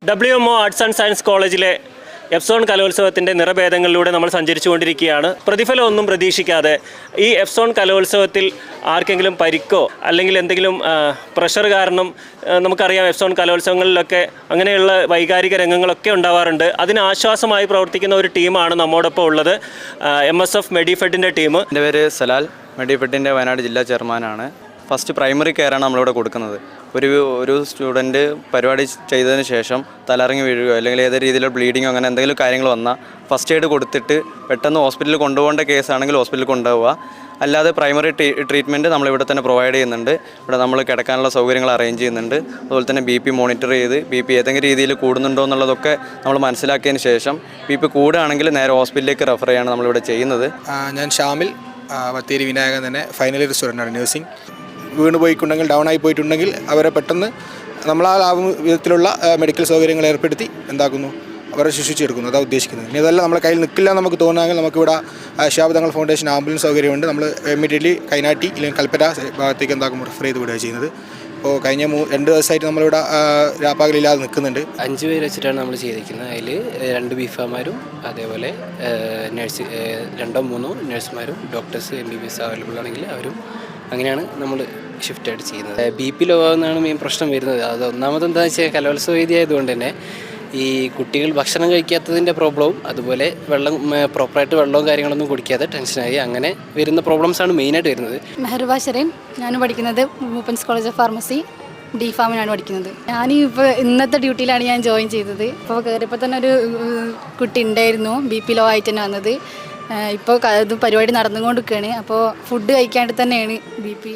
WMO arts and science കോളേജിലെ എഫ്സോൺ കലോത്സവത്തിൻ്റെ നിറഭേദങ്ങളിലൂടെ നമ്മൾ സഞ്ചരിച്ചുകൊണ്ടിരിക്കുകയാണ്. പ്രതിഫലമൊന്നും പ്രതീക്ഷിക്കാതെ ഈ എഫ്സോൺ കലോത്സവത്തിൽ ആർക്കെങ്കിലും പരിക്കോ അല്ലെങ്കിൽ എന്തെങ്കിലും പ്രഷർ കാരണം നമുക്കറിയാം എഫ്സോൺ കലോത്സവങ്ങളിലൊക്കെ അങ്ങനെയുള്ള വൈകാരിക രംഗങ്ങളൊക്കെ ഉണ്ടാവാറുണ്ട്. അതിന് ആശ്വാസമായി പ്രവർത്തിക്കുന്ന ഒരു ടീമാണ് നമ്മോടൊപ്പം ഉള്ളത്. MSF മെഡിഫെഡിൻ്റെ ടീം. എൻ്റെ പേര് സലാൽ, മെഡിഫെഡിൻ്റെ വയനാട് ജില്ലാ ചെയർമാനാണ്. ഫസ്റ്റ് പ്രൈമറി കെയറാണ് നമ്മളിവിടെ കൊടുക്കുന്നത്. ഒരു സ്റ്റുഡൻറ്റ് പരിപാടി ചെയ്തതിന് ശേഷം തലറങ്ങി വീഴുകയോ അല്ലെങ്കിൽ ഏത് രീതിയിലുള്ള ബ്ലീഡിങ്ങോ അങ്ങനെ എന്തെങ്കിലും കാര്യങ്ങൾ വന്നാൽ ഫസ്റ്റ് എയ്ഡ് കൊടുത്തിട്ട് പെട്ടെന്ന് ഹോസ്പിറ്റലിൽ കൊണ്ടുപോകേണ്ട കേസാണെങ്കിൽ ഹോസ്പിറ്റലിൽ കൊണ്ടുപോവുക. അല്ലാതെ പ്രൈമറി ട്രീറ്റ്മെൻറ്റ് നമ്മളിവിടെ തന്നെ പ്രൊവൈഡ് ചെയ്യുന്നുണ്ട്. ഇവിടെ നമ്മൾ കിടക്കാനുള്ള സൗകര്യങ്ങൾ അറേഞ്ച് ചെയ്യുന്നുണ്ട്. അതുപോലെ തന്നെ BP മോണിറ്റർ ചെയ്ത് BP ഏതെങ്കിലും രീതിയിൽ കൂടുന്നുണ്ടോ എന്നുള്ളതൊക്കെ നമ്മൾ മനസ്സിലാക്കിയതിന് ശേഷം BP കൂടുകയാണെങ്കിൽ നേരെ ഹോസ്പിറ്റലിലേക്ക് റെഫർ ചെയ്യാണ് നമ്മളിവിടെ ചെയ്യുന്നത്. ഞാൻ ഷാമിൽ, ബത്തേരി വിനായകൻ തന്നെ ഫൈനൽ ഇയർ സ്റ്റുഡൻ്റാണ്. നഴ്സിംഗ് വീണ് പോയിട്ടുണ്ടെങ്കിൽ, ഡൗൺ ആയി പോയിട്ടുണ്ടെങ്കിൽ അവരെ പെട്ടെന്ന് നമ്മളാലാവുന്ന വിധത്തിലുള്ള മെഡിക്കൽ സൗകര്യങ്ങൾ ഏർപ്പെടുത്തി എന്താക്കുന്നു അവരെ ശുശ്രൂഷിച്ചെടുക്കുന്നു. അതാണ് ഉദ്ദേശിക്കുന്നത്. ഇനി അതല്ല നമ്മുടെ കയ്യിൽ നിൽക്കില്ല നമുക്ക് തോന്നുകയാണെങ്കിൽ നമുക്കിവിടെ ശാബദങ്ങൾ ഫൗണ്ടേഷൻ ആംബുലൻസ് സൗകര്യമുണ്ട്. നമ്മൾ ഇമ്മീഡിയറ്റ്ലി കൈനാട്ടി അല്ലെങ്കിൽ കൽപ്പറ്റ ഭാഗത്തേക്ക് എന്താക്കും റെഫർ ചെയ്ത് വിടുകയാണ് ചെയ്യുന്നത്. അപ്പോൾ കഴിഞ്ഞ 2 ദിവസമായിട്ട് നമ്മളിവിടെ രാപ്പാകലില്ലാതെ നിൽക്കുന്നുണ്ട്. 5 പേര് വെച്ചിട്ടാണ് നമ്മൾ ചെയ്തിരിക്കുന്നത്. അതിൽ 2 ബീഫാമാരും അതേപോലെ 2-3 നഴ്സുമാരും ഡോക്ടേഴ്സ് MBBS അവൈലബിൾ ആണെങ്കിൽ അവരും അങ്ങനെയാണ് നമ്മൾ ഷിഫ്റ്റായിട്ട് ചെയ്യുന്നത്. BP ലോ ആവുന്നതാണ് മെയിൻ പ്രശ്നം വരുന്നത്. അത് ഒന്നാമത് എന്താണെന്ന് വെച്ചാൽ കലോത്സവ വേദി ആയതുകൊണ്ട് തന്നെ ഈ കുട്ടികൾ ഭക്ഷണം കഴിക്കാത്തതിൻ്റെ പ്രോബ്ലവും അതുപോലെ പ്രോപ്പറായിട്ട് വെള്ളവും കാര്യങ്ങളൊന്നും കുടിക്കാതെ ടെൻഷനായി അങ്ങനെ വരുന്ന പ്രോബ്ലംസാണ് മെയിനായിട്ട് വരുന്നത്. മെഹർബ ഷെറീൻ, ഞാൻ പഠിക്കുന്നത് Moopen's college of pharmacy D.Pharm പഠിക്കുന്നത്. ഇപ്പോൾ ഇന്നത്തെ ഡ്യൂട്ടിയിലാണ് ഞാൻ ജോയിൻ ചെയ്തത്. ഇപ്പോൾ കയറിയപ്പോൾ തന്നെ ഒരു കുട്ടി ഉണ്ടായിരുന്നു, BP ലോ ആയിട്ട് തന്നെ വന്നത്. ഇപ്പോൾ പരിപാടി നടന്നുകൊണ്ടിരിക്കുകയാണ്. അപ്പോൾ ഫുഡ് കഴിക്കാണ്ട് തന്നെയാണ് BP